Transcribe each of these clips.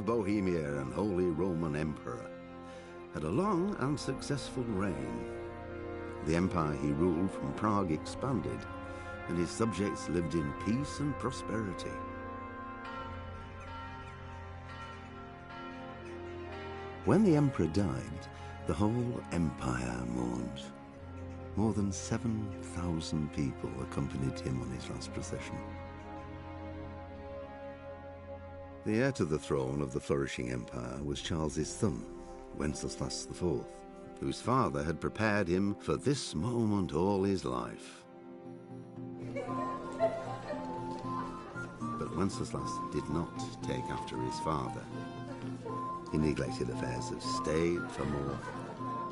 Bohemia and Holy Roman Emperor, had a long and successful reign. The empire he ruled from Prague expanded, and his subjects lived in peace and prosperity. When the emperor died, the whole empire mourned. More than 7,000 people accompanied him on his last procession. The heir to the throne of the flourishing empire was Charles's son, Wenceslas IV, whose father had prepared him for this moment all his life. But Wenceslas did not take after his father. He neglected affairs of state for more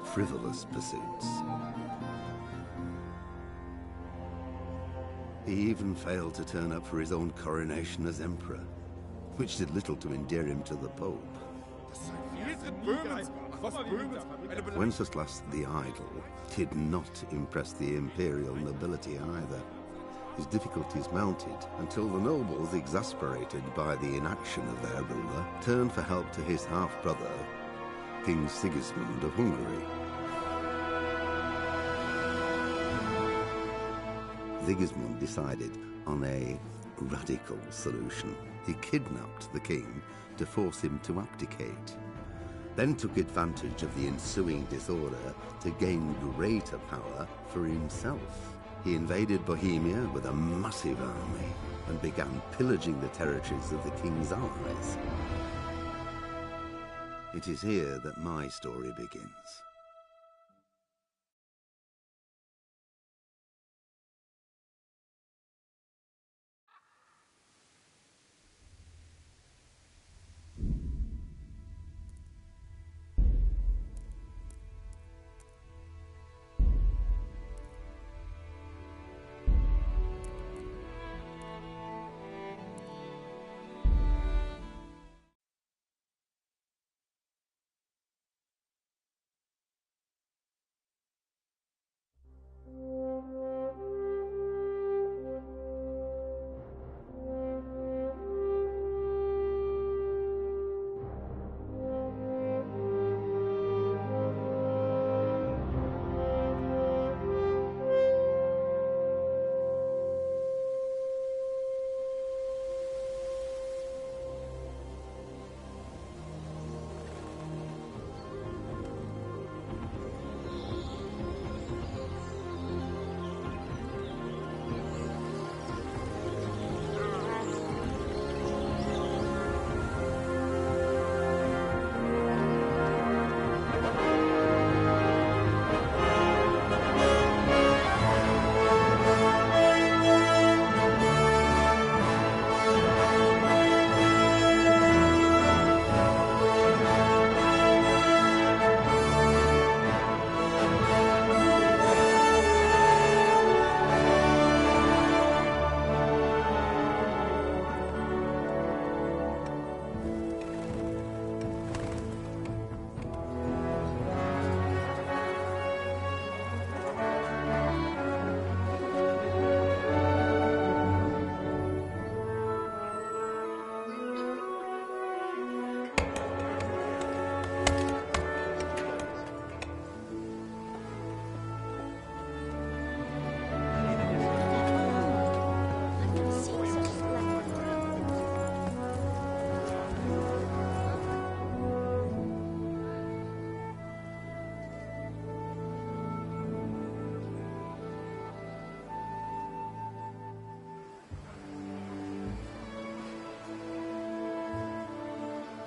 frivolous pursuits. He even failed to turn up for his own coronation as emperor, which did little to endear him to the Pope. Wenceslas the Idle did not impress the imperial nobility either. His difficulties mounted until the nobles, exasperated by the inaction of their ruler, turned for help to his half-brother, King Sigismund of Hungary. Sigismund decided on a radical solution. He kidnapped the king to force him to abdicate, then took advantage of the ensuing disorder to gain greater power for himself. He invaded Bohemia with a massive army and began pillaging the territories of the king's allies. It is here that my story begins.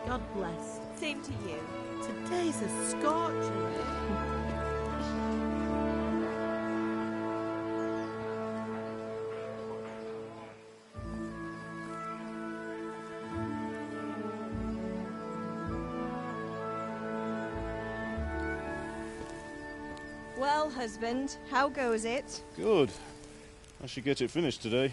God bless. Same to you. Today's a scorcher. Well, husband, how goes it? Good. I should get it finished today.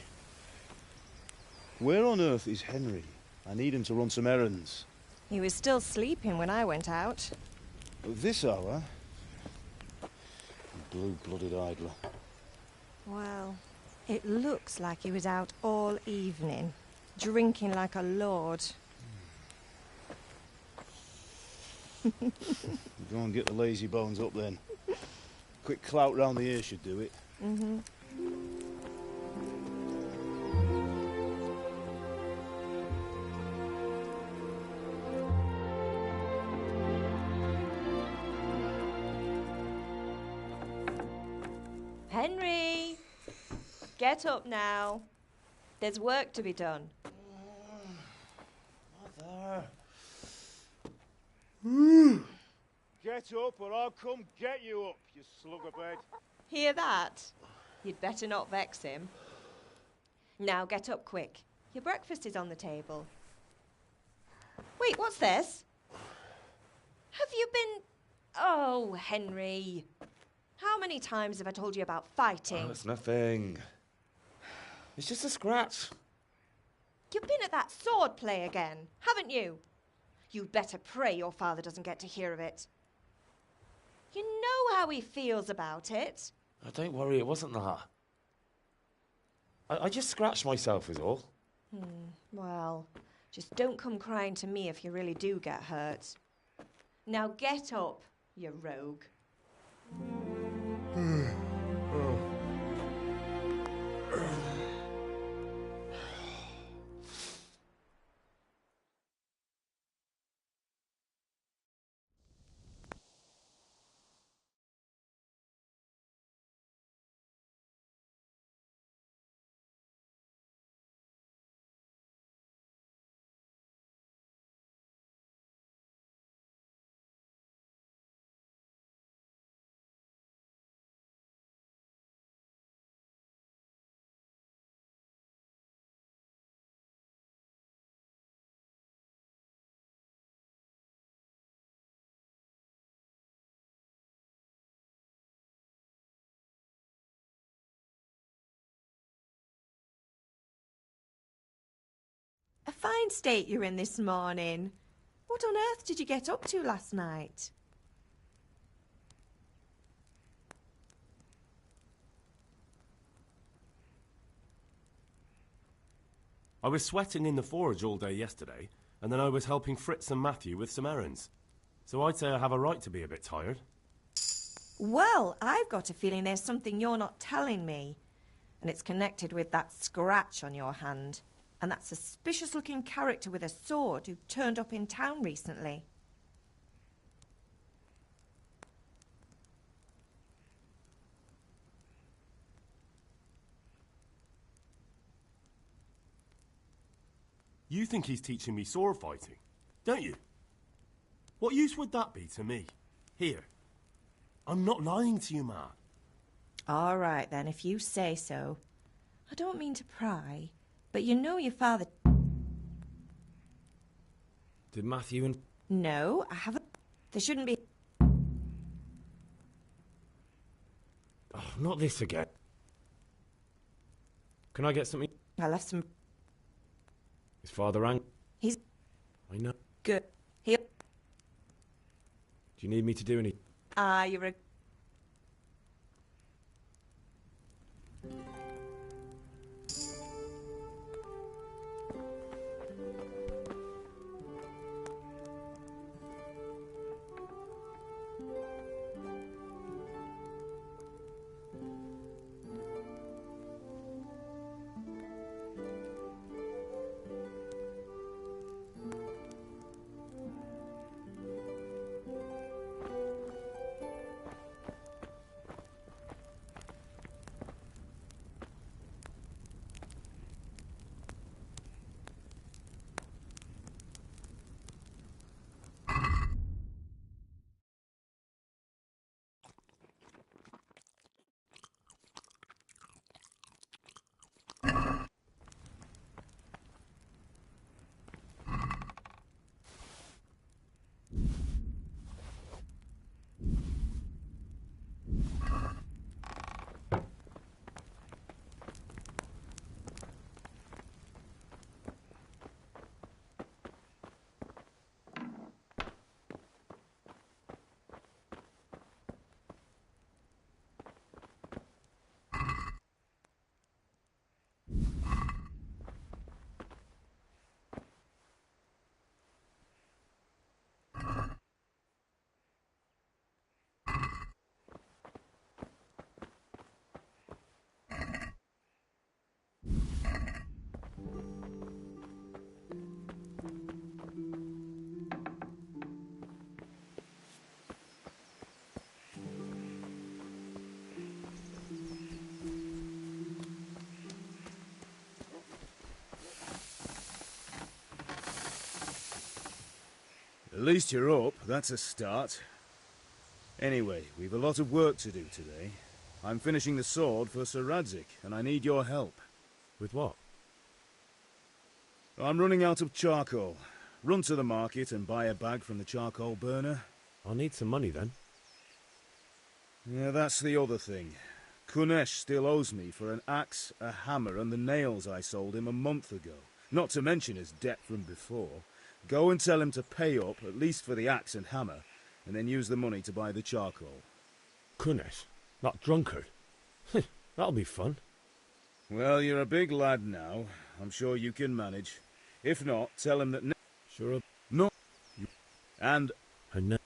Where on earth is Henry? I need him to run some errands. He was still sleeping when I went out. At this hour? Blue-blooded idler. Well, it looks like he was out all evening, drinking like a lord. Go and get the lazy bones up then. Quick clout round the ear should do it. Mm-hmm. Henry! Get up now. There's work to be done. Mother. Get up or I'll come get you up, you slugabed. Hear that? You'd better not vex him. Now get up quick. Your breakfast is on the table. Wait, what's this? Have you been... Oh, Henry. How many times have I told you about fighting? Oh, it's nothing. It's just a scratch. You've been at that sword play again, haven't you? You'd better pray your father doesn't get to hear of it. You know how he feels about it. Oh, don't worry, it wasn't that. I just scratched myself is all. Well, just don't come crying to me if you really do get hurt. Now get up, you rogue. A fine state you're in this morning. What on earth did you get up to last night? I was sweating in the forge all day yesterday, and then I was helping Fritz and Matthew with some errands. So I'd say I have a right to be a bit tired. Well, I've got a feeling there's something you're not telling me. And it's connected with that scratch on your hand. And that suspicious-looking character with a sword who turned up in town recently. You think he's teaching me sword fighting, don't you? What use would that be to me? Here. I'm not lying to you, Ma. All right, then, if you say so. I don't mean to pry, but you know your father... Did Matthew and... No, I haven't... There shouldn't be... Oh, not this again. Can I get something? I left some... His father rang. He's... I know. good. He'll... Do you need me to do any... Ah, you're a... At least you're up, that's a start. Anyway, we've a lot of work to do today. I'm finishing the sword for Sir Radzik, and I need your help. With what? I'm running out of charcoal. Run to the market and buy a bag from the charcoal burner. I'll need some money then. Yeah, that's the other thing. Kunesh still owes me for an axe, a hammer, and the nails I sold him a month ago. Not to mention his debt from before. Go and tell him to pay up, at least for the axe and hammer, and then use the money to buy the charcoal. Kunesh? That drunkard? That'll be fun. Well, you're a big lad now. I'm sure you can manage. If not, tell him that... Sure. No. And... I know.